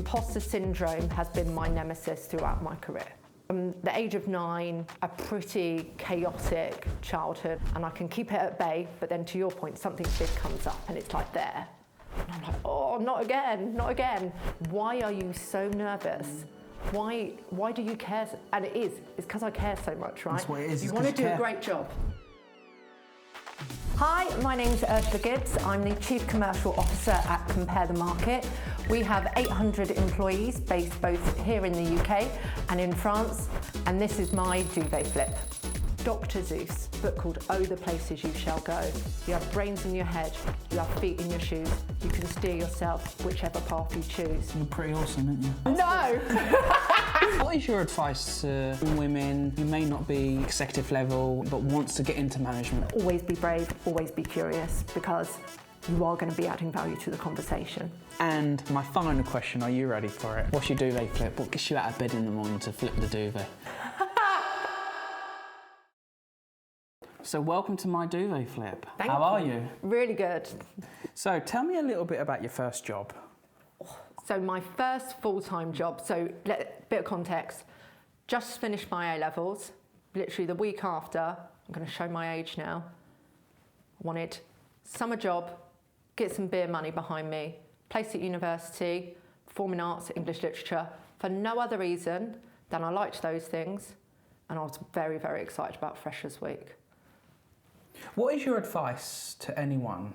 Imposter syndrome has been my nemesis throughout my career. From the age of 9, a pretty chaotic childhood, and I can keep it at bay, but then to your point, something big comes up and it's like there. And I'm like, oh, not again, not again. Why are you so nervous? Why do you care? And it's because I care so much, right? That's what it is. You want to do a great job. Hi, my name's Ursula Gibbs. I'm the Chief Commercial Officer at Compare the Market. We have 800 employees based both here in the UK and in France, and this is my Duvet flip. Dr. Zeus, book called Oh, the Places You Shall Go. You have brains in your head, you have feet in your shoes, you can steer yourself whichever path you choose. You're pretty awesome, aren't you? No! What is your advice to women who may not be executive level but wants to get into management? Always be brave, always be curious, because you are going to be adding value to the conversation. And my final question, are you ready for it? What's your duvet flip? What gets you out of bed in the morning to flip the duvet? So welcome to my duvet flip. How are you? Really good. So tell me a little bit about your first job. So my first full-time job, so bit of context, just finished my A-levels, literally the week after, I'm going to show my age now, wanted summer job, get some beer money behind me, place at university, performing arts, English literature, for no other reason than I liked those things, and I was very, very excited about Freshers Week. What is your advice to anyone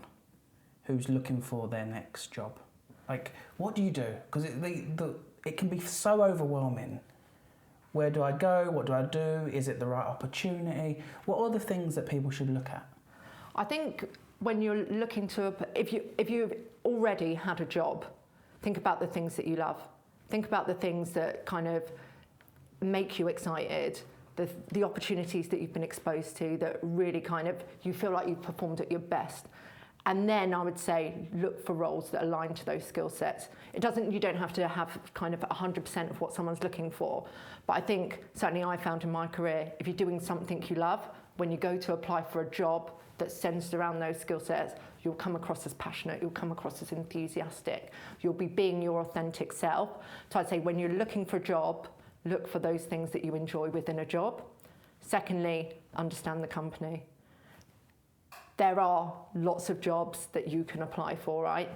who's looking for their next job? Like, what do you do? Because it can be so overwhelming. Where do I go? What do I do? Is it the right opportunity? What are the things that people should look at? I think when you're looking to, if you've already had a job, think about the things that you love. Think about the things that kind of make you excited, the opportunities that you've been exposed to that really kind of, you feel like you've performed at your best. And then I would say, look for roles that align to those skill sets. You don't have to have kind of 100% of what someone's looking for. But I think, certainly I found in my career, if you're doing something you love, when you go to apply for a job that centers around those skill sets, you'll come across as passionate, you'll come across as enthusiastic, you'll be being your authentic self. So I'd say when you're looking for a job, look for those things that you enjoy within a job. Secondly, understand the company. There are lots of jobs that you can apply for, right?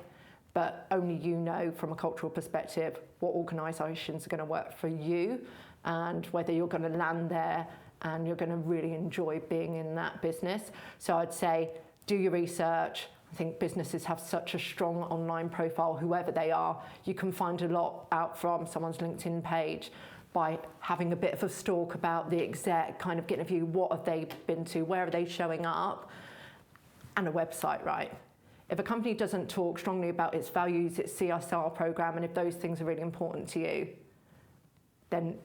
But only you know from a cultural perspective what organisations are going to work for you and whether you're going to land there and you're going to really enjoy being in that business. So I'd say do your research. I think businesses have such a strong online profile, whoever they are. You can find a lot out from someone's LinkedIn page by having a bit of a stalk about the exec, kind of getting a view, what have they been to, where are they showing up? And a website, right? If a company doesn't talk strongly about its values, its CSR program, and if those things are really important to you, then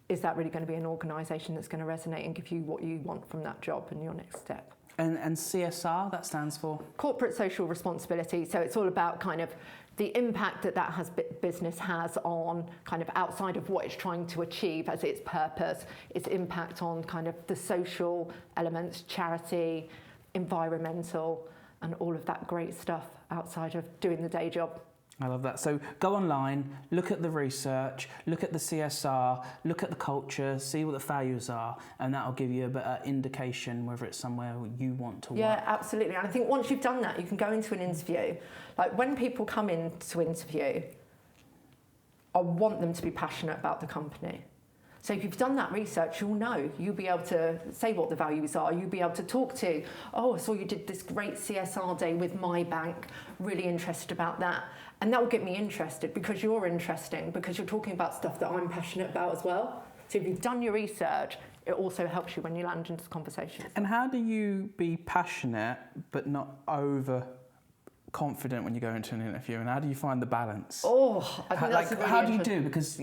is that really going to be an organisation that's going to resonate and give you what you want from that job and your next step? And CSR, that stands for? Corporate social responsibility. So it's all about kind of the impact that business has on kind of outside of what it's trying to achieve as its purpose, its impact on kind of the social elements, charity, environmental, and all of that great stuff outside of doing the day job. I love that. So go online, look at the research, look at the CSR, look at the culture, see what the values are, and that'll give you a better indication whether it's somewhere you want to work. Yeah, absolutely. And I think once you've done that, you can go into an interview. Like when people come in to interview, I want them to be passionate about the company. So if you've done that research, you'll know. You'll be able to say what the values are. You'll be able to talk to, oh, I saw you did this great CSR day with my bank. Really interested about that. And that will get me interested because you're interesting, because you're talking about stuff that I'm passionate about as well. So if you've done your research, it also helps you when you land into conversations. And how do you be passionate but not over confident when you go into an interview? And how do you find the balance? Oh, I think that's a really how do you do? Because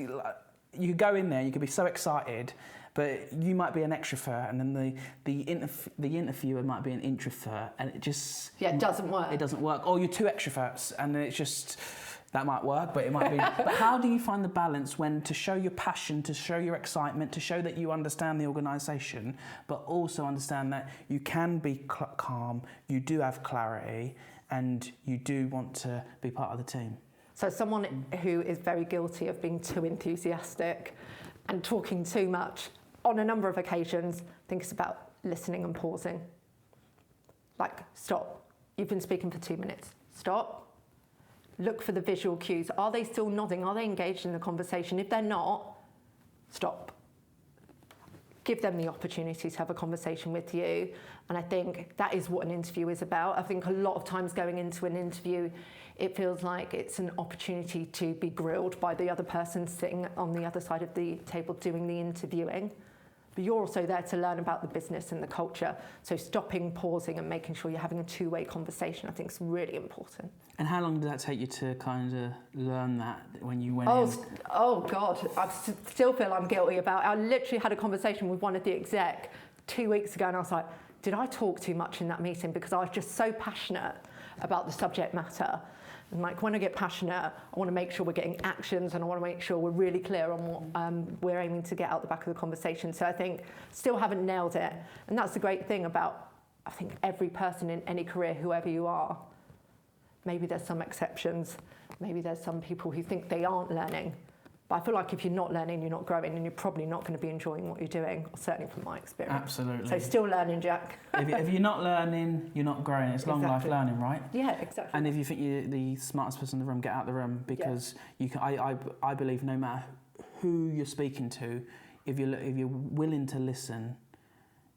you go in there, you could be so excited, but you might be an extrovert, and then the interviewer might be an introvert, and it just... Yeah, it doesn't work. It doesn't work. Or you're two extroverts, and then it's just... That might work, but it might be... But how do you find the balance when to show your passion, to show your excitement, to show that you understand the organisation, but also understand that you can be calm, you do have clarity, and you do want to be part of the team? So someone who is very guilty of being too enthusiastic and talking too much on a number of occasions, I think it's about listening and pausing. Like, stop. You've been speaking for 2 minutes. Stop. Look for the visual cues. Are they still nodding? Are they engaged in the conversation? If they're not, stop. Give them the opportunity to have a conversation with you. And I think that is what an interview is about. I think a lot of times going into an interview, it feels like it's an opportunity to be grilled by the other person sitting on the other side of the table doing the interviewing. But you're also there to learn about the business and the culture. So stopping, pausing, and making sure you're having a two-way conversation, I think is really important. And how long did that take you to kind of learn that when you went in? Oh God, I still feel I'm guilty about it. I literally had a conversation with one of the exec 2 weeks ago, and I was like, did I talk too much in that meeting? Because I was just so passionate about the subject matter. And like, when I get passionate, I want to make sure we're getting actions, and I want to make sure we're really clear on what we're aiming to get out the back of the conversation. So I think still haven't nailed it. And that's the great thing about, I think, every person in any career, whoever you are. Maybe there's some exceptions. Maybe there's some people who think they aren't learning. But I feel like if you're not learning, you're not growing, and you're probably not going to be enjoying what you're doing, certainly from my experience. Absolutely. So still learning, Jack. if you're not learning, you're not growing. It's long life learning, right? Yeah, exactly. And if you think you're the smartest person in the room, get out of the room, because you can. I believe no matter who you're speaking to, if you're willing to listen,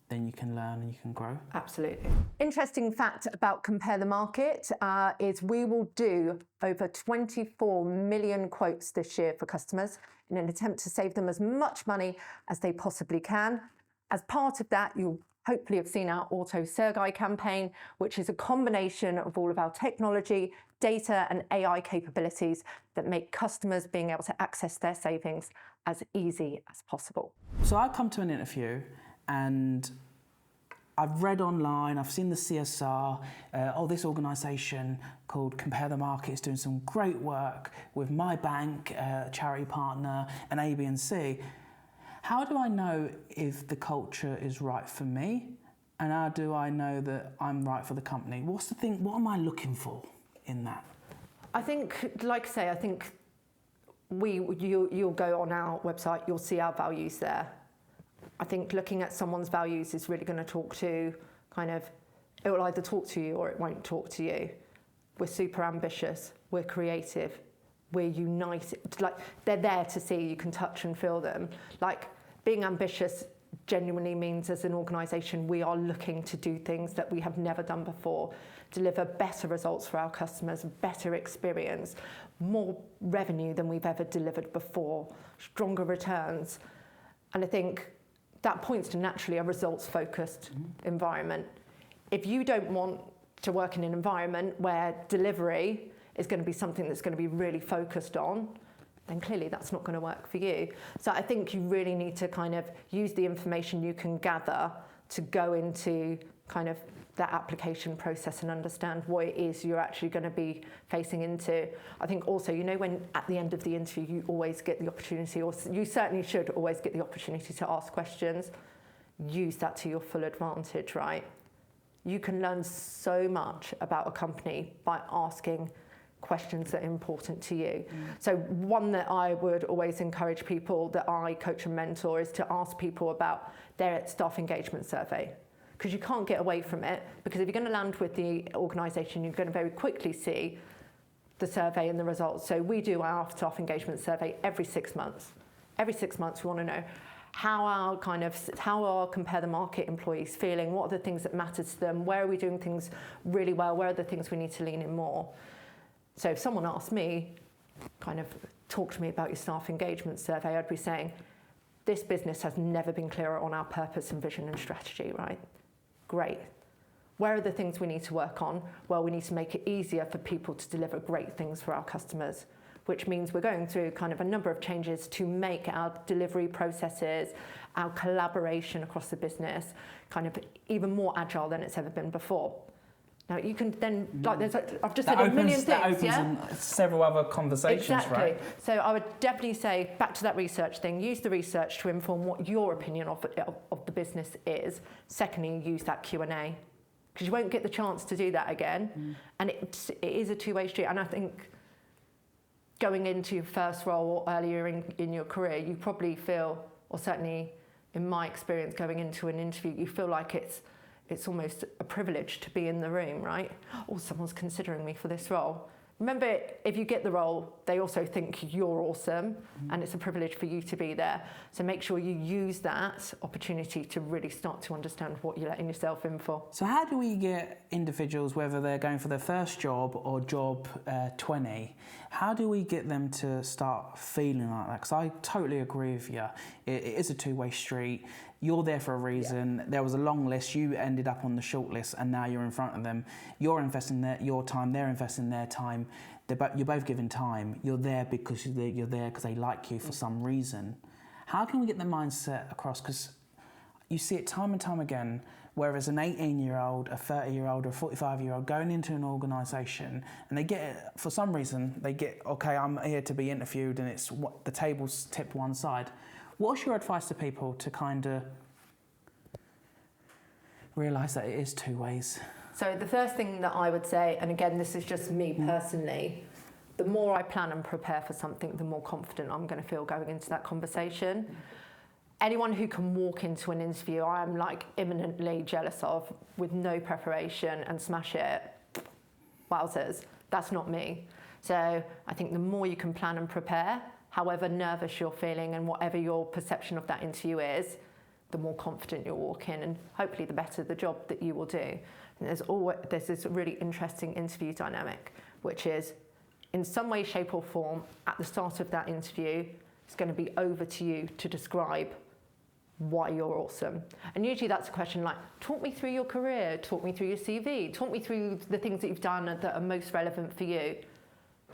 then you can learn and you can grow. Absolutely. Interesting fact about Compare the Market is we will do over 24 million quotes this year for customers in an attempt to save them as much money as they possibly can. As part of that, you'll hopefully have seen our Auto Sergai campaign, which is a combination of all of our technology, data and AI capabilities that make customers being able to access their savings as easy as possible. So I come to an interview and I've read online, I've seen the CSR, this organisation called Compare the Market is doing some great work with my bank, charity partner, and A, B and C. How do I know if the culture is right for me? And how do I know that I'm right for the company? What's the thing, what am I looking for in that? I think, like I say, I think you'll go on our website, you'll see our values there. I think looking at someone's values is really going to talk to it will either talk to you or it won't talk to you. We're super ambitious, we're creative, we're united. Like, they're there to see, you can touch and feel them. Like, being ambitious genuinely means as an organisation we are looking to do things that we have never done before, deliver better results for our customers, better experience, more revenue than we've ever delivered before, stronger returns. And I think that points to naturally a results-focused environment. If you don't want to work in an environment where delivery is going to be something that's going to be really focused on, then clearly that's not going to work for you. So I think you really need to kind of use the information you can gather to go into kind of that application process and understand what it is you're actually going to be facing into. I think also, when at the end of the interview you always get the opportunity, or you certainly should always get the opportunity to ask questions, use that to your full advantage, right? You can learn so much about a company by asking questions that are important to you. So one that I would always encourage people that I coach and mentor is to ask people about their staff engagement survey. Because you can't get away from it, because if you're going to land with the organisation, you're going to very quickly see the survey and the results. So we do our staff engagement survey every 6 months. Every 6 months we want to know how our Compare the Market employees feeling, what are the things that matter to them, where are we doing things really well, where are the things we need to lean in more. So if someone asked me, talk to me about your staff engagement survey, I'd be saying, this business has never been clearer on our purpose and vision and strategy, right? Great. Where are the things we need to work on? Well, we need to make it easier for people to deliver great things for our customers, which means we're going through a number of changes to make our delivery processes, our collaboration across the business, even more agile than it's ever been before. Now you can then, I've just said a million things, that opens several other conversations, exactly. Right? So I would definitely say, back to that research thing, use the research to inform what your opinion of the business is. Secondly, use that Q&A, because you won't get the chance to do that again. And it is a two-way street. And I think going into your first role or earlier in your career, you probably feel, or certainly in my experience going into an interview, you feel like it's almost a privilege to be in the room, right? Oh, someone's considering me for this role. Remember, if you get the role, they also think you're awesome, and it's a privilege for you to be there. So make sure you use that opportunity to really start to understand what you're letting yourself in for. So how do we get individuals, whether they're going for their first job or job 20, how do we get them to start feeling like that? Because I totally agree with you. It is a two-way street. You're there for a reason. Yeah. There was a long list. You ended up on the short list, and now you're in front of them. You're investing your time. They're investing their time. You're both giving time. You're there because you're there because they like you for some reason. How can we get the mindset across? Because you see it time and time again, whereas an 18-year-old, a 30-year-old, or a 45-year-old going into an organisation, and they get, for some reason, okay, I'm here to be interviewed, and it's what the table's tipped one side. What's your advice to people to kind of realise that it is two ways? So the first thing that I would say, and again, this is just me personally, the more I plan and prepare for something, the more confident I'm going to feel going into that conversation. Anyone who can walk into an interview, I am like imminently jealous of, with no preparation and smash it. Wowzers, that's not me. So I think the more you can plan and prepare, however nervous you're feeling and whatever your perception of that interview is, the more confident you'll walk in, and hopefully the better the job that you will do. And there's this really interesting interview dynamic, which is in some way, shape or form, at the start of that interview, it's going to be over to you to describe why you're awesome. And usually that's a question like, talk me through your career, talk me through your CV, talk me through the things that you've done that are most relevant for you.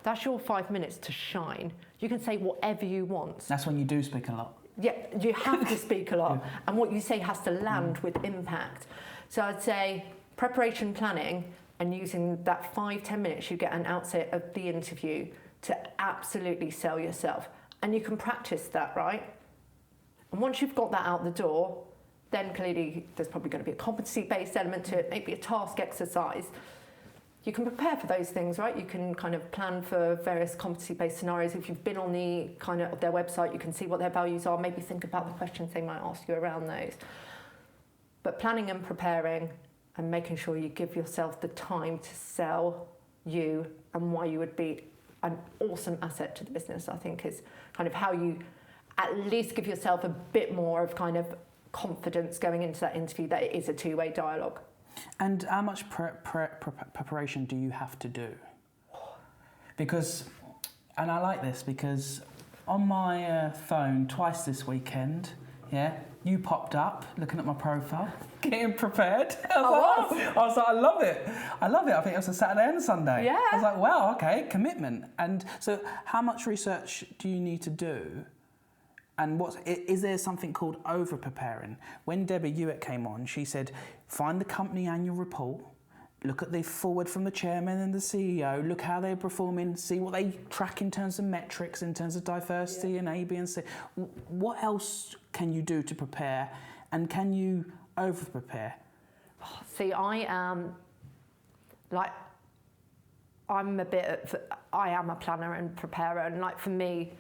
That's your 5 minutes to shine. You can say whatever you want. That's when you do speak a lot. Yeah, you have to speak a lot. Yeah. And what you say has to land with impact. So I'd say preparation planning and using that 5-10 minutes you get an outset of the interview to absolutely sell yourself. And you can practice that, right? And once you've got that out the door, then clearly there's probably going to be a competency-based element to it, maybe a task exercise. You can prepare for those things, right? You can kind of plan for various competency-based scenarios. If you've been on the kind of their website, you can see what their values are. Maybe think about the questions they might ask you around those. But planning and preparing and making sure you give yourself the time to sell you and why you would be an awesome asset to the business, I think is kind of how you at least give yourself a bit more of kind of confidence going into that interview that it is a two-way dialogue. And how much preparation do you have to do? Because, and I like this because on my phone twice this weekend, you popped up looking at my profile, getting prepared. I was like, I love it. I think it was a Saturday and Sunday. Yeah. I was like, wow, okay, commitment. And so how much research do you need to do? And is there something called over-preparing? When Debbie Hewitt came on, she said, find the company annual report, look at the forward from the chairman and the CEO, look how they're performing, see what they track in terms of metrics, in terms of diversity and A, B and C. What else can you do to prepare, and can you over-prepare? See, I am a planner and preparer, and like for me,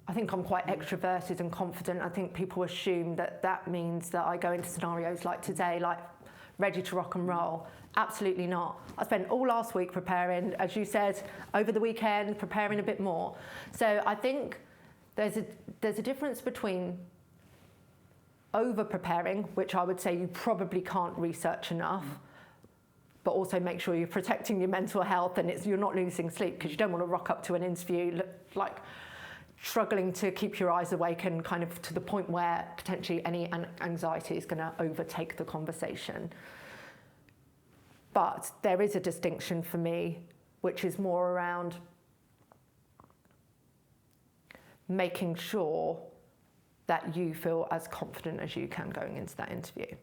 I think I'm quite extroverted and confident. I think people assume that means that I go into scenarios like today, like ready to rock and roll. Absolutely not. I spent all last week preparing, as you said, over the weekend, preparing a bit more. So I think there's a difference between over-preparing, which I would say you probably can't research enough, but also make sure you're protecting your mental health and you're not losing sleep, because you don't want to rock up to an interview like struggling to keep your eyes awake and kind of to the point where potentially any anxiety is going to overtake the conversation. But there is a distinction for me, which is more around making sure that you feel as confident as you can going into that interview.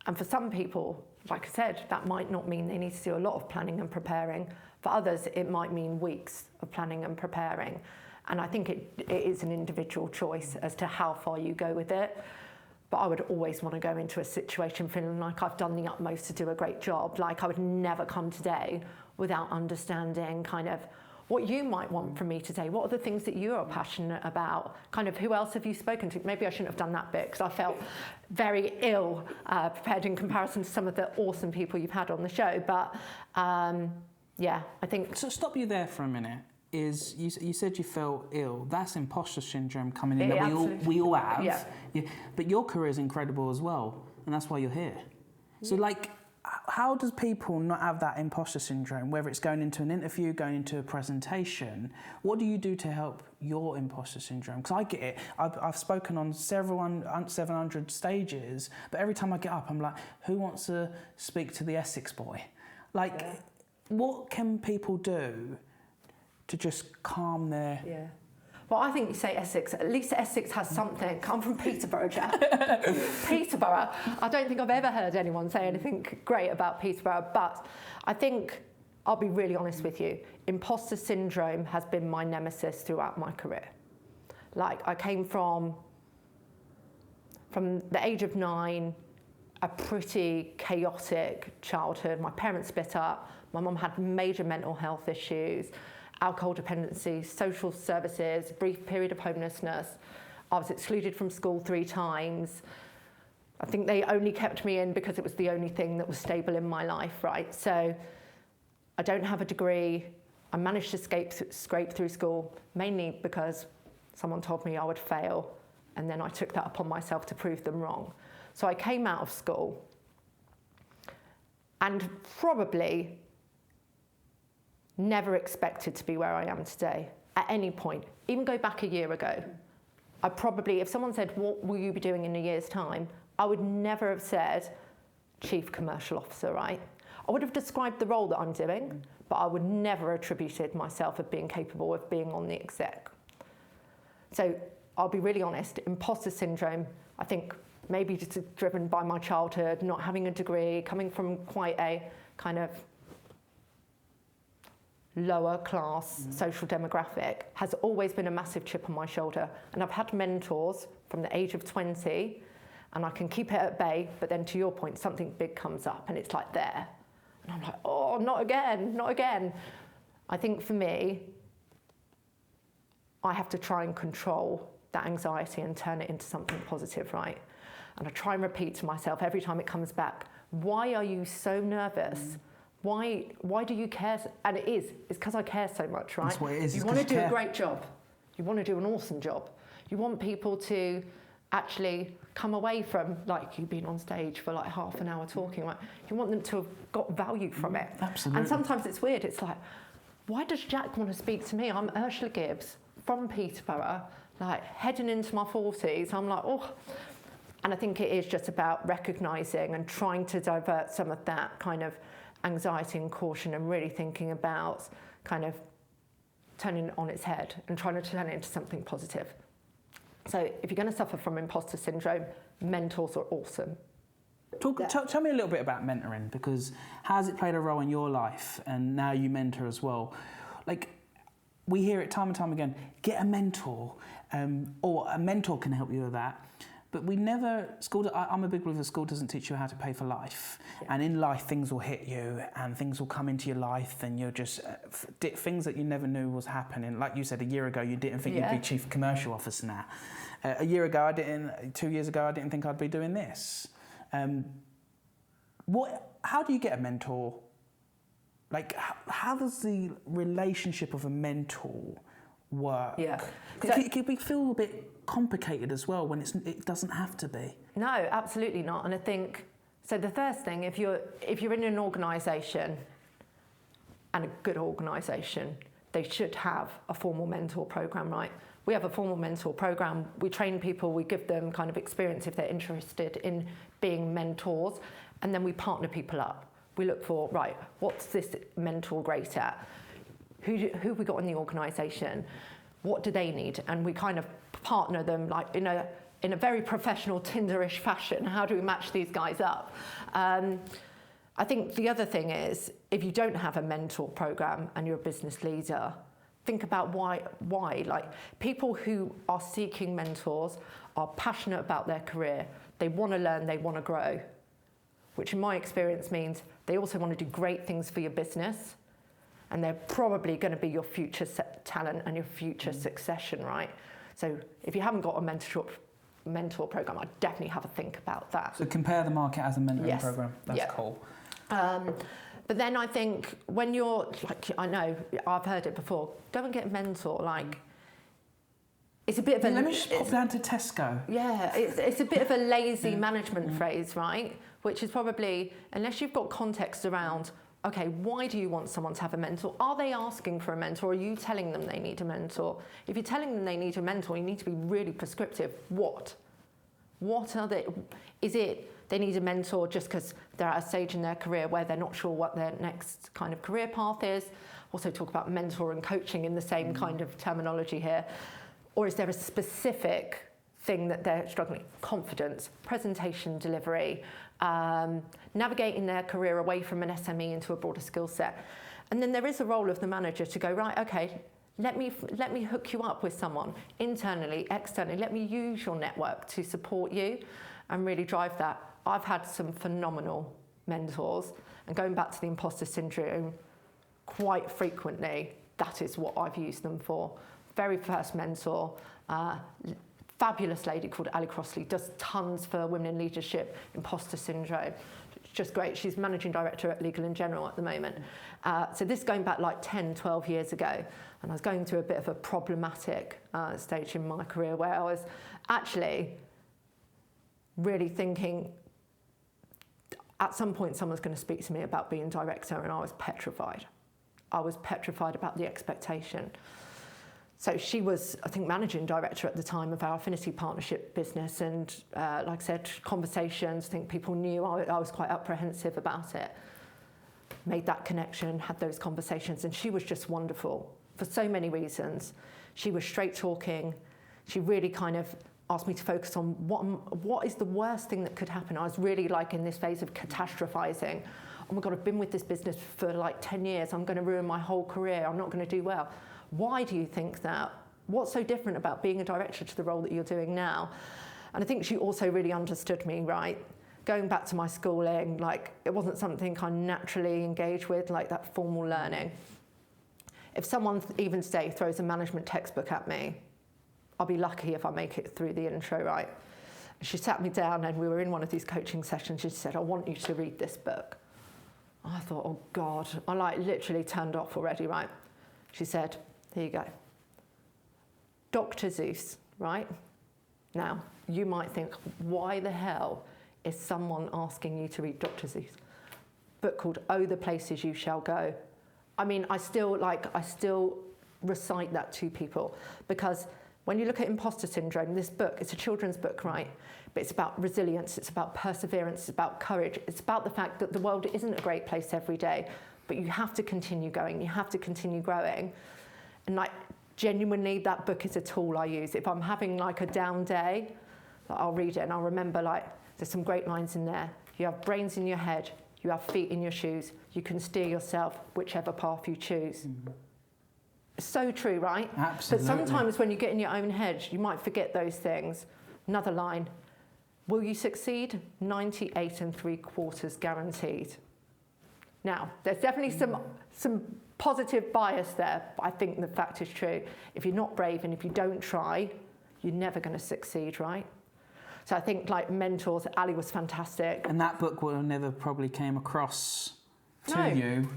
And for some people, like I said, that might not mean they need to do a lot of planning and preparing. For others, it might mean weeks of planning and preparing. And I think it is an individual choice as to how far you go with it. But I would always want to go into a situation feeling like I've done the utmost to do a great job. Like I would never come today without understanding kind of what you might want from me today. What are the things that you are passionate about? Kind of who else have you spoken to? Maybe I shouldn't have done that bit because I felt very ill prepared in comparison to some of the awesome people you've had on the show. But yeah, I think... So stop you there for a minute. Is you said you felt ill. That's imposter syndrome coming in that we all have. Yeah. But your career is incredible as well, and that's why you're here. So like, how does people not have that imposter syndrome, whether it's going into an interview, going into a presentation? What do you do to help your imposter syndrome? Because I get it. I've spoken on 700 stages, but every time I get up, I'm like, who wants to speak to the Essex boy? Like, what can people do to just calm their... Yeah. Well, I think you say Essex. At least Essex has something. I'm from Peterborough, Jack. Peterborough. I don't think I've ever heard anyone say anything great about Peterborough, but I think, I'll be really honest with you, imposter syndrome has been my nemesis throughout my career. Like, I came from the age of 9, a pretty chaotic childhood. My parents split up. My mum had major mental health issues, alcohol dependency, social services, brief period of homelessness. I was excluded from school 3 times. I think they only kept me in because it was the only thing that was stable in my life, right? So I don't have a degree. I managed to scrape through school, mainly because someone told me I would fail, and then I took that upon myself to prove them wrong. So I came out of school, and probably never expected to be where I am today at any point. Even go back a year ago, I probably, if someone said, what will you be doing in a year's time? I would never have said Chief Commercial Officer, right? I would have described the role that I'm doing, but I would never attributed myself of being capable of being on the exec. So I'll be really honest, imposter syndrome, I think maybe just driven by my childhood, not having a degree, coming from quite a kind of lower class social demographic, has always been a massive chip on my shoulder. And I've had mentors from the age of 20, and I can keep it at bay, but then to your point, something big comes up and it's like there. And I'm like, oh, not again, not again. I think for me, I have to try and control that anxiety and turn it into something positive, right? And I try and repeat to myself every time it comes back, why are you so nervous? Why do you care? And it's because I care so much, right? That's what it is. You want to do a great job. You want to do an awesome job. You want people to actually come away from, like, you've been on stage for like half an hour talking, right? You want them to have got value from it. Absolutely. And sometimes it's weird. It's like, why does Jack want to speak to me? I'm Ursula Gibbs from Peterborough, like heading into my 40s. I'm like, oh. And I think it is just about recognising and trying to divert some of that kind of anxiety and caution, and really thinking about kind of turning it on its head and trying to turn it into something positive. So if you're going to suffer from imposter syndrome, mentors are awesome. Tell me a little bit about mentoring, because how has it played a role in your life, and now you mentor as well? Like, we hear it time and time again, get a mentor, or a mentor can help you with that. But we never, I'm a big believer, school doesn't teach you how to pay for life. Yeah. And in life, things will hit you and things will come into your life, and you'll just, things that you never knew was happening. Like you said, a year ago, you didn't think you'd be Chief Commercial Officer now. A year ago, 2 years ago, I didn't think I'd be doing this. How do you get a mentor? Like, how does the relationship of a mentor work? Yeah. It can feel a bit complicated as well when it doesn't have to be. No, absolutely not. And I think, so the first thing, if you're in an organisation, and a good organisation, they should have a formal mentor programme, right? We have a formal mentor programme. We train people, we give them kind of experience if they're interested in being mentors, and then we partner people up. We look for, right, what's this mentor great at? Who have we got in the organisation? What do they need? And we kind of partner them like in a very professional Tinder-ish fashion. How do we match these guys up? I think the other thing is, if you don't have a mentor program and you're a business leader, think about why. Like, people who are seeking mentors are passionate about their career. They want to learn, they want to grow, which in my experience means they also want to do great things for your business. and they're probably going to be your future talent and your future succession, right? So if you haven't got a mentor program, I'd definitely have a think about that. So compare the market as a mentoring program. That's cool. But then I think when you're, like, I know, I've heard it before, go and get a mentor, like, it's a bit of a... Let me just pop down to Tesco. Yeah, it's a bit of a lazy management phrase, right? Which is probably, unless you've got context around, okay, why do you want someone to have a mentor? Are they asking for a mentor? Or are you telling them they need a mentor? If you're telling them they need a mentor, you need to be really prescriptive. What are they? Is it they need a mentor just because they're at a stage in their career where they're not sure what their next kind of career path is? Also talk about mentor and coaching in the same kind of terminology here. Or is there a specific thing that they're struggling? Confidence, presentation delivery, navigating their career away from an SME into a broader skill set. And then there is a role of the manager to go, right, okay, let me hook you up with someone internally, externally. Let me use your network to support you and really drive that. I've had some phenomenal mentors, and going back to the imposter syndrome, quite frequently, that is what I've used them for. Very first mentor, fabulous lady called Ali Crossley, does tons for women in leadership, imposter syndrome. It's just great. She's managing director at Legal & General at the moment. So this is going back like 10, 12 years ago. And I was going through a bit of a problematic stage in my career where I was actually really thinking, at some point someone's going to speak to me about being director, and I was petrified. I was petrified about the expectation. So she was, I think, managing director at the time of our affinity partnership business, and like I said, conversations, I think people knew I was quite apprehensive about it. Made that connection, had those conversations, and she was just wonderful for so many reasons. She was straight talking. She really kind of asked me to focus on what is the worst thing that could happen. I was really like in this phase of catastrophizing. Oh my God, I've been with this business for like 10 years. I'm going to ruin my whole career. I'm not going to do well. Why do you think that? What's so different about being a director to the role that you're doing now? And I think she also really understood me, right? Going back to my schooling, like it wasn't something I naturally engaged with, like that formal learning. If someone even today throws a management textbook at me, I'll be lucky if I make it through the intro, right? She sat me down and we were in one of these coaching sessions. She said, I want you to read this book. I thought, oh God, I like literally turned off already, right? She said, here you go. Dr. Seuss, right? Now, you might think, why the hell is someone asking you to read Dr. Seuss? Book called Oh, the Places You Shall Go. I mean, I still recite that to people, because when you look at imposter syndrome, this book, it's a children's book, right? But it's about resilience, it's about perseverance, it's about courage, it's about the fact that the world isn't a great place every day, but you have to continue going, you have to continue growing. And like, genuinely, that book is a tool I use. If I'm having like a down day, I'll read it and I'll remember, like, there's some great lines in there. You have brains in your head, you have feet in your shoes, you can steer yourself whichever path you choose. Mm-hmm. So true, right? Absolutely. But sometimes when you get in your own head, you might forget those things. Another line, will you succeed? 98 3/4 guaranteed. Now, there's definitely some positive bias there, but I think the fact is true. If you're not brave and if you don't try, you're never going to succeed, right? So I think like mentors, Ali was fantastic. And that book will never probably came across to you.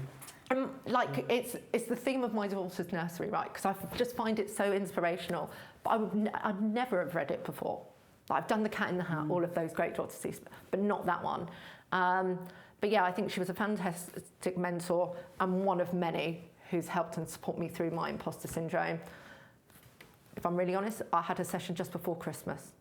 Like it's the theme of my daughter's nursery, right? Because I just find it so inspirational. But I'd never have read it before. Like, I've done The Cat in the Hat, all of those great Dr. Seuss, but not that one. But yeah, I think she was a fantastic mentor and one of many who's helped and support me through my imposter syndrome. If I'm really honest, I had a session just before Christmas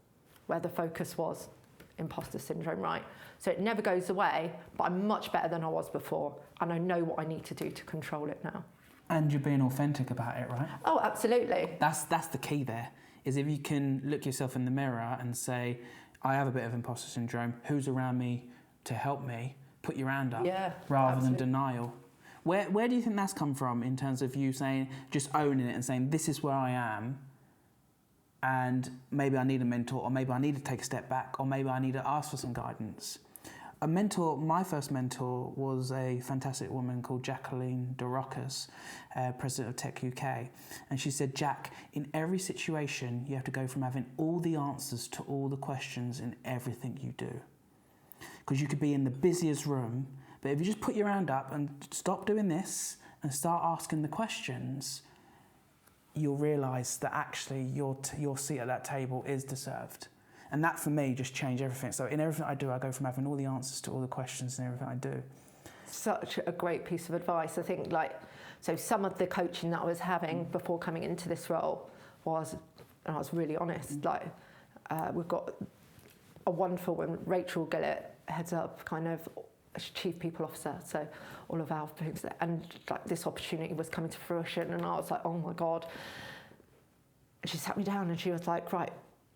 where the focus was imposter syndrome, right? So it never goes away, but I'm much better than I was before, and I know what I need to do to control it now. And you're being authentic about it, right? Oh, absolutely. That's the key there, is if you can look yourself in the mirror and say, I have a bit of imposter syndrome, who's around me to help me? Put your hand up, rather than denial. Where do you think that's come from in terms of you saying, just owning it and saying, this is where I am, and maybe I need a mentor, or maybe I need to take a step back, or maybe I need to ask for some guidance? My first mentor was a fantastic woman called Jacqueline DeRocas, president of Tech UK. And she said, Jack, in every situation, you have to go from having all the answers to all the questions in everything you do. Because you could be in the busiest room, but if you just put your hand up and stop doing this and start asking the questions, you'll realise that actually your seat at that table is deserved. And that, for me, just changed everything. So in everything I do, I go from having all the answers to all the questions in everything I do. Such a great piece of advice. I think, so some of the coaching that I was having before coming into this role was, and I was really honest, we've got a wonderful one, Rachel Gillett, heads up kind of Chief People Officer, so all of our things, and this opportunity was coming to fruition, and I was like, oh my God. And she sat me down and she was like, right,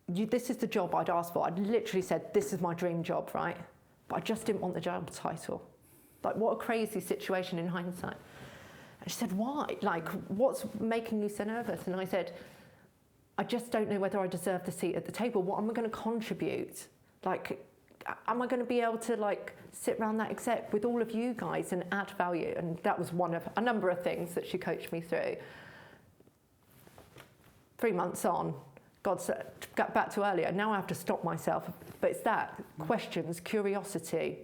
this is the job I'd asked for. I'd literally said, this is my dream job, right? But I just didn't want the job title. What a crazy situation in hindsight. And she said, why? What's making you so nervous? And I said, I just don't know whether I deserve the seat at the table. What am I going to contribute? Am I going to be able to sit around that exec with all of you guys and add value? And that was one of a number of things that she coached me through. 3 months on, God said, got back to earlier, now I have to stop myself. But it's that, questions, curiosity.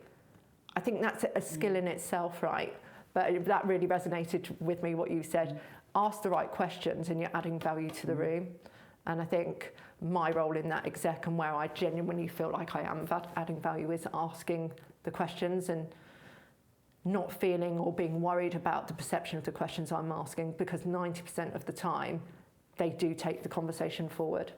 I think that's a skill in itself, right? But that really resonated with me, what you said. Ask the right questions and you're adding value to the room. And I think my role in that exec and where I genuinely feel like I am adding value is asking the questions and not feeling or being worried about the perception of the questions I'm asking, because 90% of the time, they do take the conversation forward.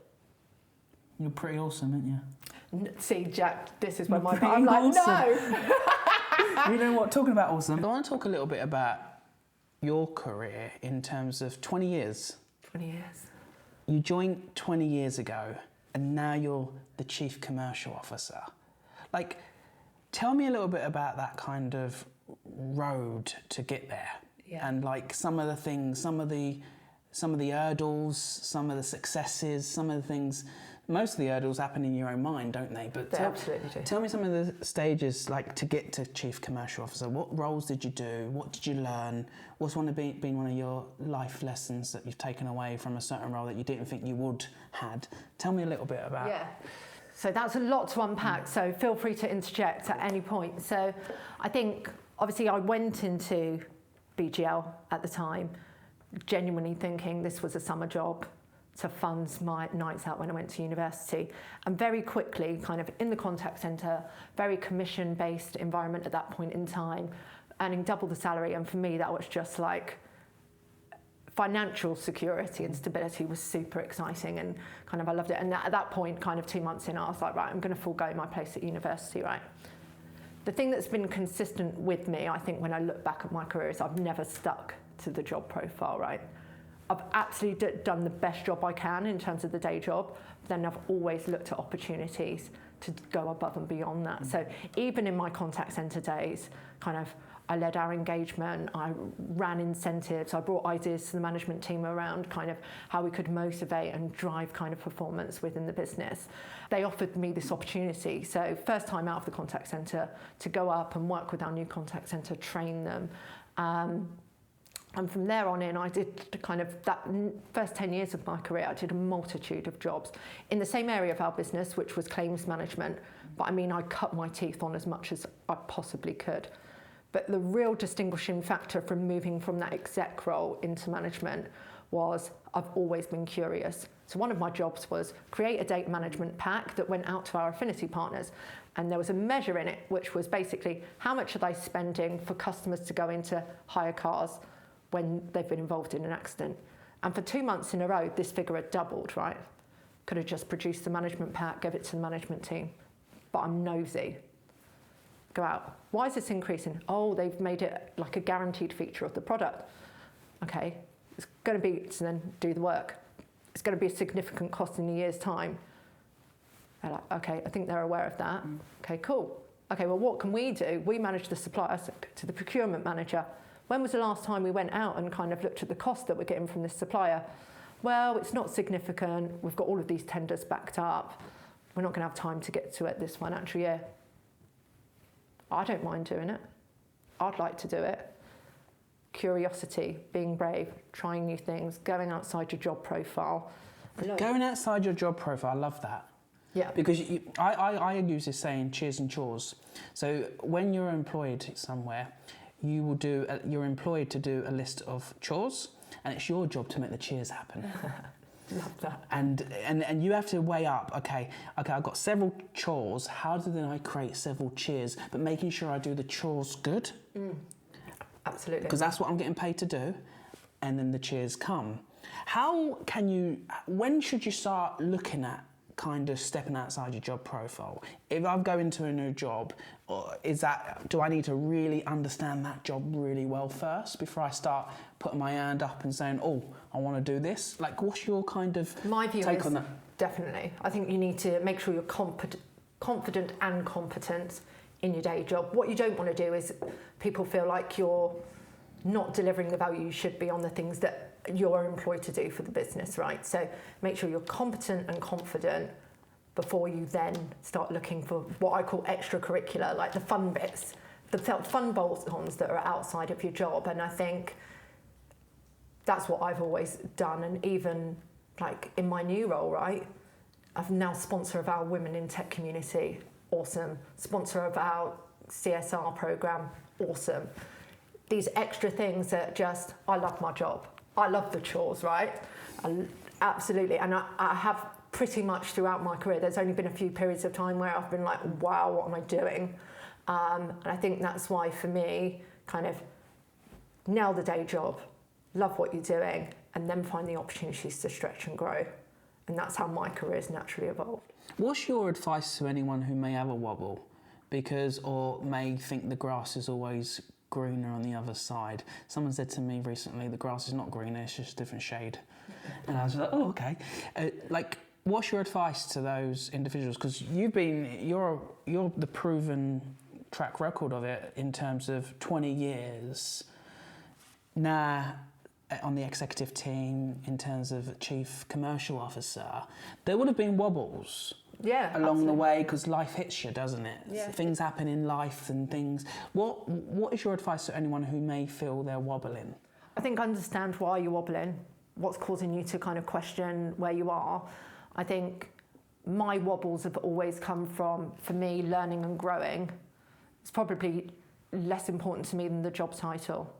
You're pretty awesome, aren't you? See, Jack, this is where You're I'm like, awesome. no! You know what, talking about awesome, I want to talk a little bit about your career in terms of 20 years. 20 years. You joined 20 years ago and now you're the Chief Commercial Officer. Tell me a little bit about that kind of road to get there. Yeah. And some of the things, some of the hurdles, some of the successes, some of the things. Most of the hurdles happen in your own mind, don't they? But they absolutely do. Tell me some of the stages to get to Chief Commercial Officer. What roles did you do? What did you learn? What's been one of your life lessons that you've taken away from a certain role that you didn't think you would had? Tell me a little bit about. Yeah. So that's a lot to unpack. So feel free to interject at any point. So I think obviously I went into BGL at the time, genuinely thinking this was a summer job to fund my nights out when I went to university. And very quickly, kind of in the contact centre, very commission-based environment at that point in time, earning double the salary. And for me, that was just financial security and stability was super exciting, and kind of I loved it. And at that point, kind of 2 months in, I was like, right, I'm going to forego my place at university, right? The thing that's been consistent with me, I think, when I look back at my career is I've never stuck to the job profile, right? I've absolutely done the best job I can in terms of the day job, but then I've always looked at opportunities to go above and beyond that. So even in my contact centre days, I led our engagement, I ran incentives, I brought ideas to the management team around kind of how we could motivate and drive kind of performance within the business. They offered me this opportunity, so first time out of the contact centre, to go up and work with our new contact centre, train them. And from there on in, I did that first 10 years of my career, I did a multitude of jobs in the same area of our business, which was claims management. But I cut my teeth on as much as I possibly could. But the real distinguishing factor from moving from that exec role into management was I've always been curious. So one of my jobs was create a date management pack that went out to our affinity partners. And there was a measure in it, which was basically how much are they spending for customers to go into hire cars when they've been involved in an accident. And for 2 months in a row, this figure had doubled, right? Could have just produced the management pack, gave it to the management team. But I'm nosy. Go out. Why is this increasing? Oh, they've made it like a guaranteed feature of the product. Okay, it's going to be, so then do the work. It's going to be a significant cost in a year's time. They're like, okay, I think they're aware of that. Okay, cool. Okay, well, what can we do? We manage the suppliers to the procurement manager. When was the last time we went out and kind of looked at the cost that we're getting from this supplier? Well, it's not significant. We've got all of these tenders backed up. We're not going to have time to get to it this financial year. I don't mind doing it. I'd like to do it. Curiosity, being brave, trying new things, going outside your job profile. Going outside your job profile, I love that. Yeah. Because I use this saying, cheers and chores. So when you're employed somewhere, you're employed to do a list of chores, and it's your job to make the cheers happen. Love that. And you have to weigh up, okay, I've got several chores, how do then I create several cheers, but making sure I do the chores good. Absolutely. Because that's what I'm getting paid to do, and then the cheers come. When should you start looking at kind of stepping outside your job profile? If I go into a new job, do I need to really understand that job really well first before I start putting my hand up and saying, oh, I want to do this? Like, what's your kind of My view take is on that? Definitely. I think you need to make sure you're confident and competent in your day job. What you don't want to do is people feel like you're not delivering the value you should be on the things that you're employed to do for the business, right? So make sure you're competent and confident before you then start looking for what I call extracurricular, like the fun bits, the fun bolt-ons that are outside of your job. And I think that's what I've always done. And even like in my new role, right? I'm now sponsor of our Women in Tech community. Awesome. Sponsor of our CSR program. Awesome. These extra things that just, I love my job. I love the chores, right? Absolutely. And I have pretty much throughout my career, there's only been a few periods of time where I've been like, wow, what am I doing? And I think that's why for me, kind of nail the day job, love what you're doing, and then find the opportunities to stretch and grow. And that's how my career has naturally evolved. What's your advice to anyone who may have a wobble or may think the grass is always greener on the other side? Someone said to me recently, the grass is not greener, it's just a different shade. And I was like, oh, okay. What's your advice to those individuals? Because you're the proven track record of it in terms of 20 years now on the executive team, in terms of chief commercial officer. There would have been wobbles along the way, because life hits you, doesn't it? Yeah. Things happen in life and things. What is your advice to anyone who may feel they're wobbling? I think understand why you're wobbling, what's causing you to kind of question where you are. I think my wobbles have always come from, for me, learning and growing. It's probably less important to me than the job title,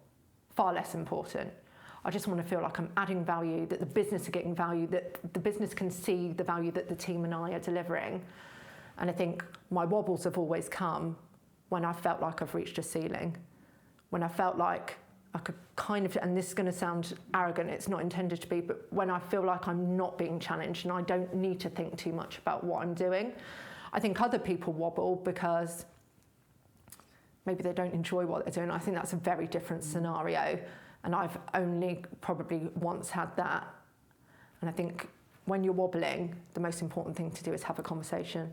far less important. I just want to feel like I'm adding value, that the business are getting value, that the business can see the value that the team and I are delivering. And I think my wobbles have always come when I felt like I've reached a ceiling, when I felt like I could kind of, and this is going to sound arrogant, it's not intended to be, but when I feel like I'm not being challenged and I don't need to think too much about what I'm doing. I think other people wobble because maybe they don't enjoy what they're doing. I think that's a very different scenario. And I've only probably once had that. And I think when you're wobbling, the most important thing to do is have a conversation.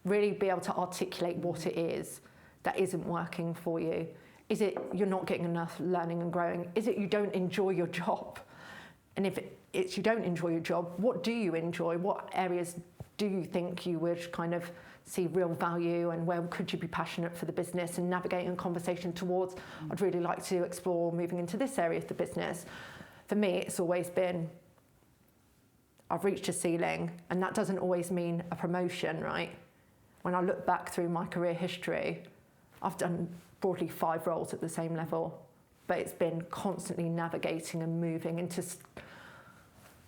Really be able to articulate what it is that isn't working for you. Is it you're not getting enough learning and growing? Is it you don't enjoy your job? And if it's you don't enjoy your job, what do you enjoy? What areas do you think you would kind of see real value, and where could you be passionate for the business and navigating a conversation towards, I'd really like to explore moving into this area of the business. For me, it's always been, I've reached a ceiling, and that doesn't always mean a promotion, right? When I look back through my career history, I've done broadly 5 roles at the same level, but it's been constantly navigating and moving into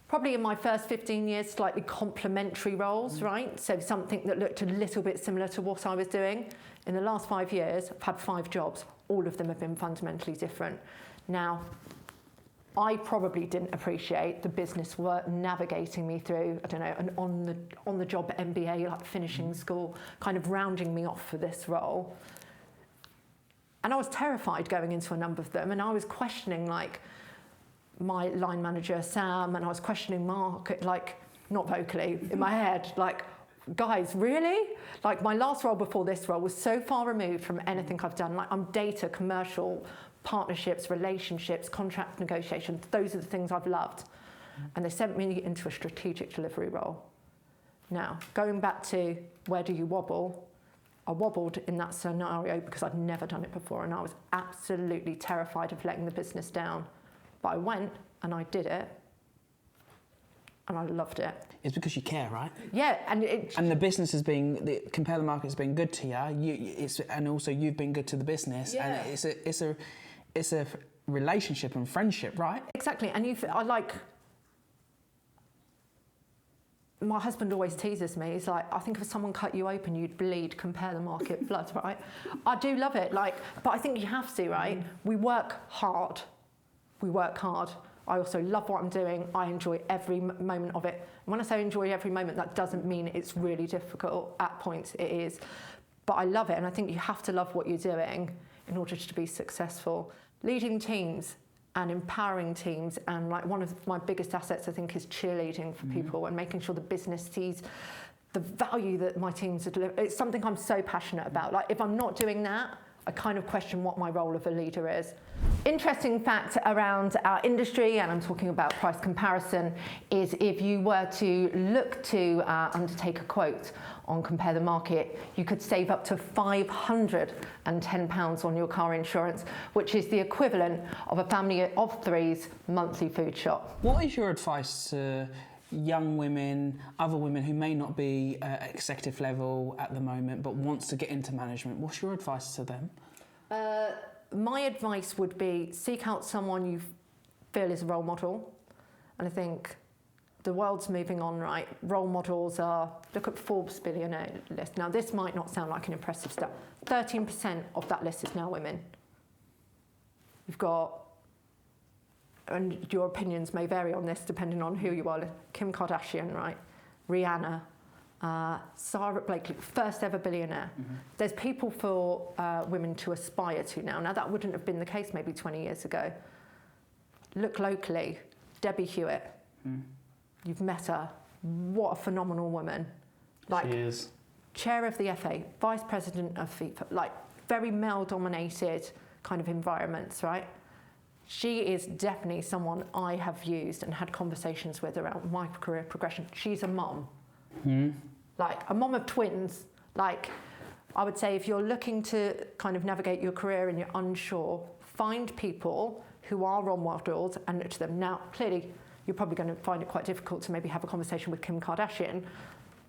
probably in my first 15 years, slightly complementary roles, right? So something that looked a little bit similar to what I was doing. In the last 5 years, I've had 5 jobs. All of them have been fundamentally different. Now, I probably didn't appreciate the business were navigating me through, I don't know, an on-the-job MBA, like finishing school, kind of rounding me off for this role. And I was terrified going into a number of them, and I was questioning, like, my line manager, Sam, and I was questioning Mark, like, not vocally, in my head, like, guys, really? Like, my last role before this role was so far removed from anything I've done. Like, I'm data, commercial, partnerships, relationships, contract negotiations. Those are the things I've loved. And they sent me into a strategic delivery role. Now, going back to where do you wobble, I wobbled in that scenario because I'd never done it before, and I was absolutely terrified of letting the business down. But I went and I did it, and I loved it. It's because you care, right? Yeah, and the business has been, Compare the Market has been good to you. And also you've been good to the business. Yeah. And it's a relationship and friendship, right? Exactly, and my husband always teases me. He's like, I think if someone cut you open, you'd bleed. Compare the market blood, right? I do love it, but I think you have to, right? We work hard. I also love what I'm doing. I enjoy every moment of it. And when I say enjoy every moment, that doesn't mean it's really difficult. At points it is. But I love it, and I think you have to love what you're doing in order to be successful. Leading teams and empowering teams, and like one of my biggest assets, I think, is cheerleading for people and making sure the business sees the value that my teams are delivering. It's something I'm so passionate about. Like, if I'm not doing that, I kind of question what my role of a leader is. Interesting fact around our industry, and I'm talking about price comparison, is if you were to look to undertake a quote on Compare the Market, you could save up to £510 on your car insurance, which is the equivalent of a family of three's monthly food shop. What is your advice to young women, other women who may not be at executive level at the moment but wants to get into management? What's your advice to them? My advice would be seek out someone you feel is a role model. And I think the world's moving on, right? Role models are, look at Forbes billionaire list. Now, this might not sound like an impressive stat. 13% of that list is now women. You've got, and your opinions may vary on this depending on who you are, Kim Kardashian, right? Rihanna, Sarah Blakely, first ever billionaire. Mm-hmm. There's people for women to aspire to now. Now, that wouldn't have been the case maybe 20 years ago. Look locally, Debbie Hewitt. Mm. You've met her. What a phenomenal woman. Like, she is. Chair of the FA, Vice President of FIFA, like very male-dominated kind of environments, right? She is definitely someone I have used and had conversations with around my career progression. She's a mom. Mm. Like a mom of twins. Like, I would say if you're looking to kind of navigate your career and you're unsure, find people who are role models and look to them. Now, clearly, you're probably going to find it quite difficult to maybe have a conversation with Kim Kardashian,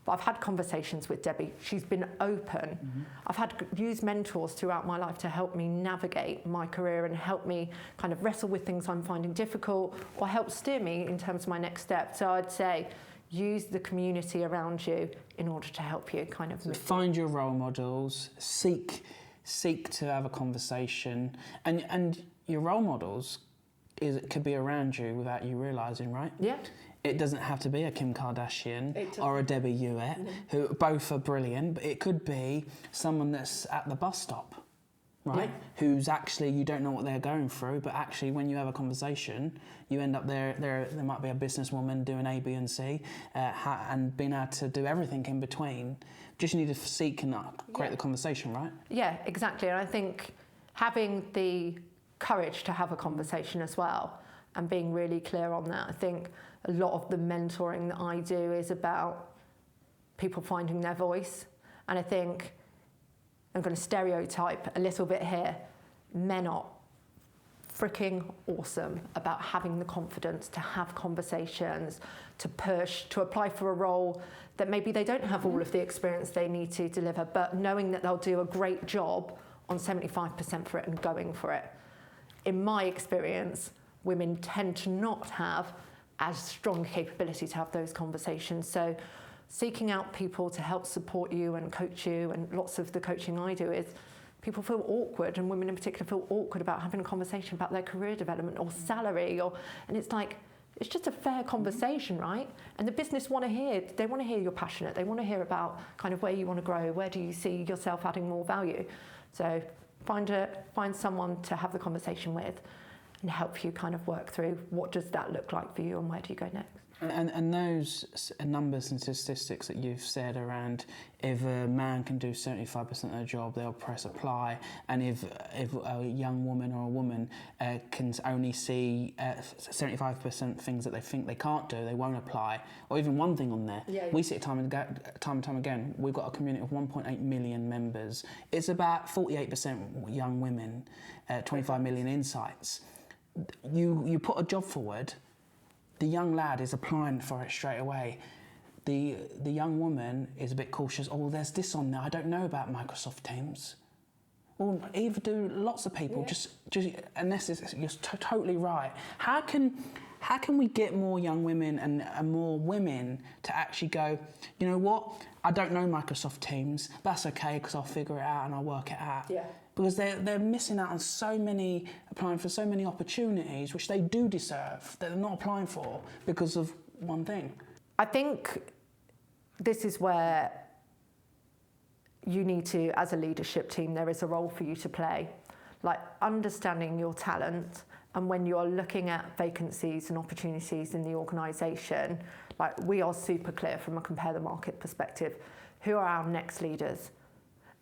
but I've had conversations with Debbie. She's been open. Mm-hmm. I've used mentors throughout my life to help me navigate my career and help me kind of wrestle with things I'm finding difficult or help steer me in terms of my next step. So I'd say use the community around you in order to help you kind of find your role models, seek to have a conversation, and your role models could be around you without you realising, right? Yeah. It doesn't have to be a Kim Kardashian or a Debbie Hewitt, who both are brilliant, but it could be someone that's at the bus stop, right? Yeah. Who's actually, you don't know what they're going through, but actually when you have a conversation, you end up there might be a businesswoman doing A, B and C, and being able to do everything in between. Just need to seek and create the conversation, right? Yeah, exactly. And I think having the courage to have a conversation as well and being really clear on that. I think a lot of the mentoring that I do is about people finding their voice. And I think I'm going to stereotype a little bit here. Men are freaking awesome about having the confidence to have conversations, to push, to apply for a role that maybe they don't have all of the experience they need to deliver, but knowing that they'll do a great job on 75% for it and going for it. In my experience, women tend to not have as strong capability to have those conversations. So seeking out people to help support you and coach you, and lots of the coaching I do is people feel awkward, and women in particular feel awkward about having a conversation about their career development or salary, and it's like, it's just a fair conversation, right? And the business want to hear you're passionate. They want to hear about kind of where you want to grow, where do you see yourself adding more value. So find someone to have the conversation with and help you kind of work through what does that look like for you and where do you go next. And those numbers and statistics that you've said around if a man can do 75% of the job, they'll press apply, and if a young woman or a woman can only see 75% things that they think they can't do, they won't apply, or even one thing on there. Yeah. We see it time and time again. We've got a community of 1.8 million members. It's about 48% young women, 25 million insights. You put a job forward, the young lad is applying for it straight away. The young woman is a bit cautious. Oh, well, there's this on there. I don't know about Microsoft Teams. Well, either do lots of people. Yeah. Just unless you're totally right. How can we get more young women and more women to actually go, you know what? I don't know Microsoft Teams. That's okay because I'll figure it out and I'll work it out. Yeah. Because they're missing out on applying for so many opportunities which they do deserve, that they're not applying for because of one thing. I think this is where you need to, as a leadership team, there is a role for you to play. Like understanding your talent, and when you're looking at vacancies and opportunities in the organisation, like we are super clear from a compare the market perspective, who are our next leaders?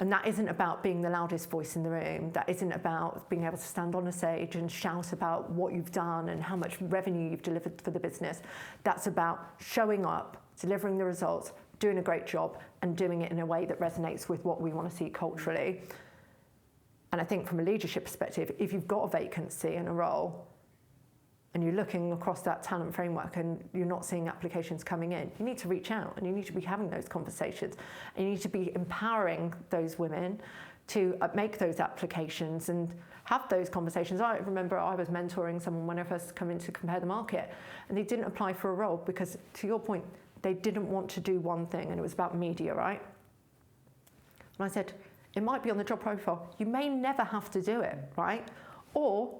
And that isn't about being the loudest voice in the room. That isn't about being able to stand on a stage and shout about what you've done and how much revenue you've delivered for the business. That's about showing up, delivering the results, doing a great job, and doing it in a way that resonates with what we want to see culturally. And I think from a leadership perspective, if you've got a vacancy in a role and you're looking across that talent framework and you're not seeing applications coming in, you need to reach out and you need to be having those conversations, and you need to be empowering those women to make those applications and have those conversations. I remember I was mentoring someone when I first come in to compare the market, and they didn't apply for a role because, to your point, they didn't want to do one thing, and it was about media, right? And I said, it might be on the job profile. You may never have to do it, right? Or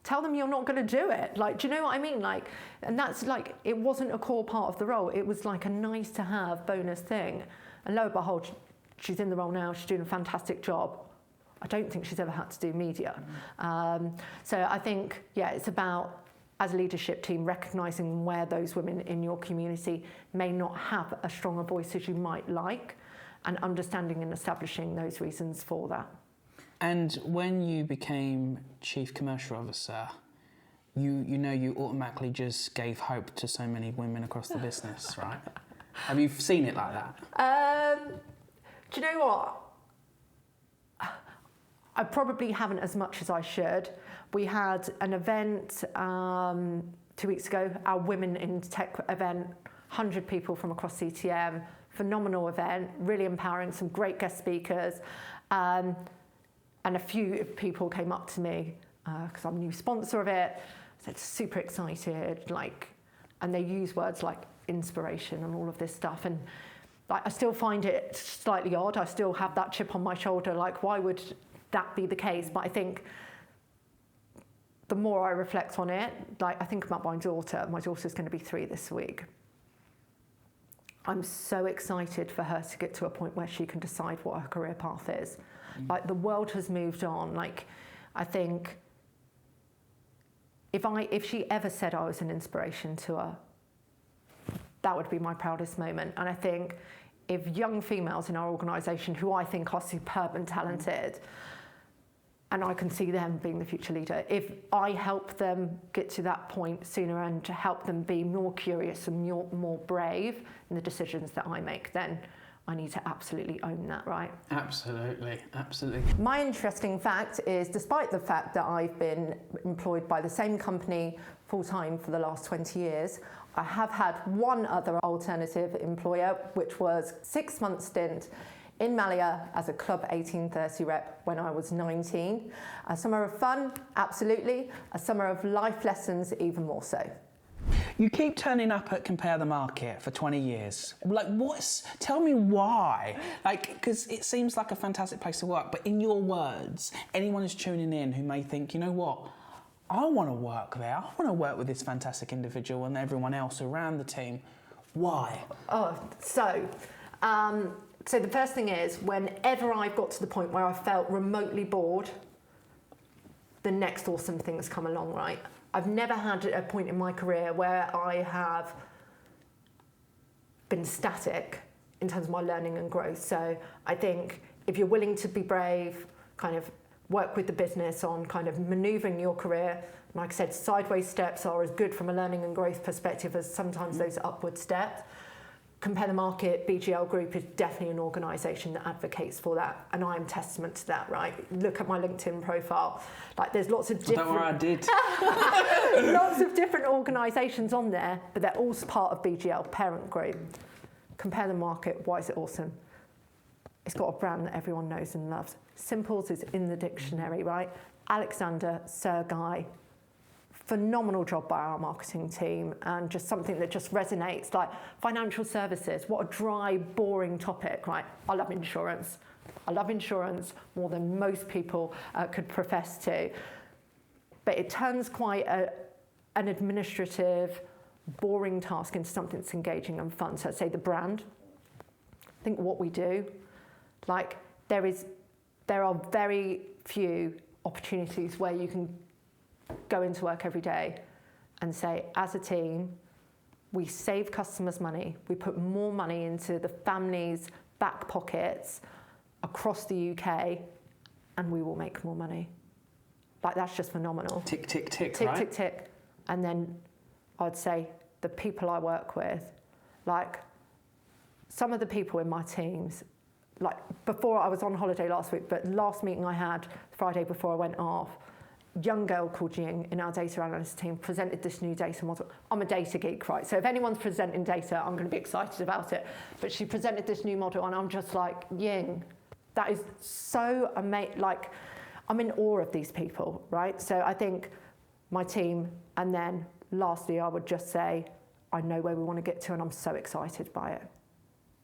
tell them you're not going to do it. Like, do you know what I mean? Like, and that's like, it wasn't a core part of the role. It was like a nice to have bonus thing. And lo and behold, she's in the role now. She's doing a fantastic job. I don't think she's ever had to do media. So I think, yeah, it's about, as a leadership team, recognising where those women in your community may not have a stronger voice as you might like, and understanding and establishing those reasons for that. And when you became Chief Commercial Officer, you automatically just gave hope to so many women across the business, right? Have you seen it like that? Do you know what? I probably haven't as much as I should. We had an event 2 weeks ago, our Women in Tech event, 100 people from across CTM, phenomenal event, really empowering, some great guest speakers. And a few people came up to me, because I'm a new sponsor of it, said super excited, and they use words like inspiration and all of this stuff. And I still find it slightly odd. I still have that chip on my shoulder, like, why would that be the case? But I think the more I reflect on it, I think about my daughter. My daughter's going to be 3 this week. I'm so excited for her to get to a point where she can decide what her career path is. The world has moved on. I think if she ever said I was an inspiration to her, that would be my proudest moment. And I think if young females in our organisation, who I think are superb and talented, and I can see them being the future leader, if I help them get to that point sooner and to help them be more curious and more brave in the decisions that I make, then I need to absolutely own that, right? Absolutely, absolutely. My interesting fact is, despite the fact that I've been employed by the same company full-time for the last 20 years, I have had one other alternative employer, which was 6-month stint in Malia as a Club 1830 rep when I was 19. A summer of fun, absolutely. A summer of life lessons, even more so. You keep turning up at Compare the Market for 20 years. Tell me why. Because it seems like a fantastic place to work, but in your words, anyone who's tuning in who may think, you know what, I want to work there. I want to work with this fantastic individual and everyone else around the team. Why? So the first thing is, whenever I've got to the point where I felt remotely bored, the next awesome things come along, right? I've never had a point in my career where I have been static in terms of my learning and growth. So I think if you're willing to be brave, kind of work with the business on kind of manoeuvring your career, like I said, sideways steps are as good from a learning and growth perspective as sometimes those upward steps. Compare the Market, BGL Group is definitely an organisation that advocates for that, and I am testament to that, right? Look at my LinkedIn profile. Like, there's lots of different... Don't worry, I did. Lots of different organisations on there, but they're all part of BGL, parent group. Compare the Market, why is it awesome? It's got a brand that everyone knows and loves. Simples is in the dictionary, right? Alexander, Sergei, phenomenal job by our marketing team, and just something that just resonates. Like financial services, what a dry, boring topic, right? I love insurance. I love insurance more than most people could profess to. But it turns quite an administrative, boring task into something that's engaging and fun. So I'd say the brand, think what we do. Like there are very few opportunities where you can go into work every day and say, as a team, we save customers money, we put more money into the families' back pockets across the UK, and we will make more money. Like, that's just phenomenal. Tick, tick, tick, tick, right? tick, tick. And then I'd say the people I work with, like some of the people in my teams, like before I was on holiday last week, but last meeting I had Friday before I went off, young girl called Ying in our data analyst team presented this new data model. I'm a data geek, right? So if anyone's presenting data, I'm going to be excited about it. But she presented this new model, and I'm just like, Ying, that is so amazing. Like, I'm in awe of these people, right? So I think my team, and then lastly, I would just say, I know where we want to get to, and I'm so excited by it.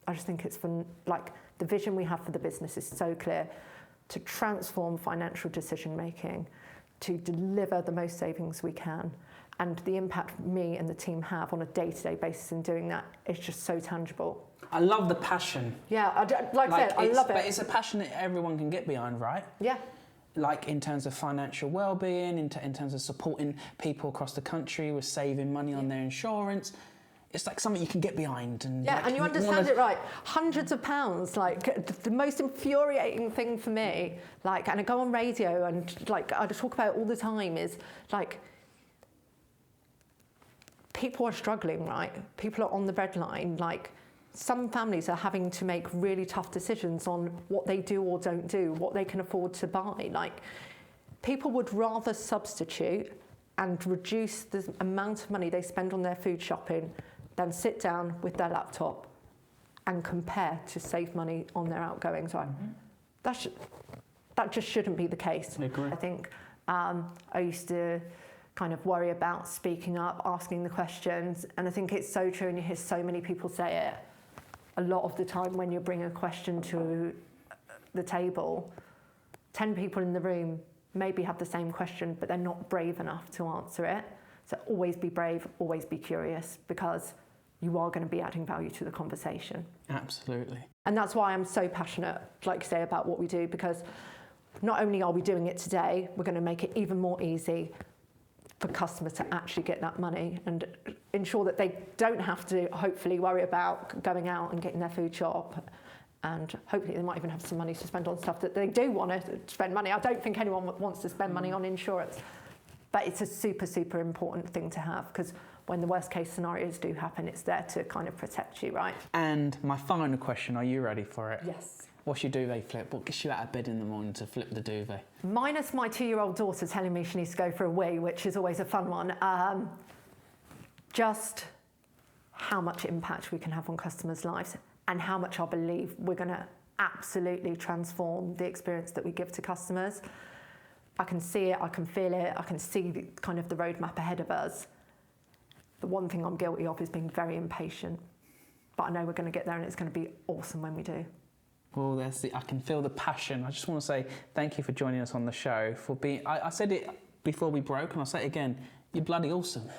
I just think it's fun. Like, the vision we have for the business is so clear: to transform financial decision making, to deliver the most savings we can, and the impact me and the team have on a day-to-day basis in doing that is just so tangible. I love the passion. Yeah, like I said, I love it. But it's a passion that everyone can get behind, right? Yeah. Like in terms of financial well-being, in terms of supporting people across the country with saving money on their insurance. It's like something you can get behind. And yeah, like, and you understand it right. Hundreds of pounds, like the most infuriating thing for me, like, and I go on radio and like I talk about it all the time, is like people are struggling, right? People are on the breadline. Like, some families are having to make really tough decisions on what they do or don't do, what they can afford to buy. Like, people would rather substitute and reduce the amount of money they spend on their food shopping than sit down with their laptop and compare to save money on their outgoings. Right? Mm-hmm. That just shouldn't be the case. I agree. I think I used to kind of worry about speaking up, asking the questions, and I think it's so true, and you hear so many people say it. A lot of the time when you bring a question to the table, 10 people in the room maybe have the same question, but they're not brave enough to answer it. So always be brave, always be curious, because you are going to be adding value to the conversation. Absolutely. And that's why I'm so passionate, like you say, about what we do, because not only are we doing it today, we're going to make it even more easy for customers to actually get that money and ensure that they don't have to hopefully worry about going out and getting their food shop. And hopefully they might even have some money to spend on stuff that they do want to spend money. I don't think anyone wants to spend money on insurance, but it's a super, super important thing to have, because when the worst case scenarios do happen, it's there to kind of protect you, right? And my final question, are you ready for it? Yes. What's your duvet flip? What gets you out of bed in the morning to flip the duvet? Minus my 2-year-old daughter telling me she needs to go for a wee, which is always a fun one. Just how much impact we can have on customers' lives, and how much I believe we're going to absolutely transform the experience that we give to customers. I can see it, I can feel it, I can see kind of the roadmap ahead of us. The one thing I'm guilty of is being very impatient, but I know we're going to get there, and it's going to be awesome when we do. Well, I can feel the passion. I just want to say thank you for joining us on the show. I said it before we broke, and I'll say it again. You're bloody awesome.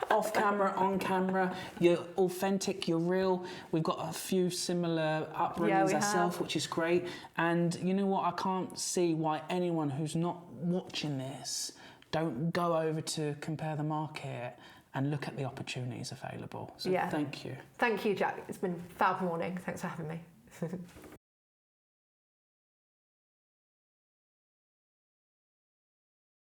Off camera, on camera, you're authentic, you're real. We've got a few similar upbringings ourselves, which is great. And you know what? I can't see why anyone who's not watching this don't go over to Compare the Market and look at the opportunities available. So thank you. Thank you, Jack. It's been a fab morning. Thanks for having me.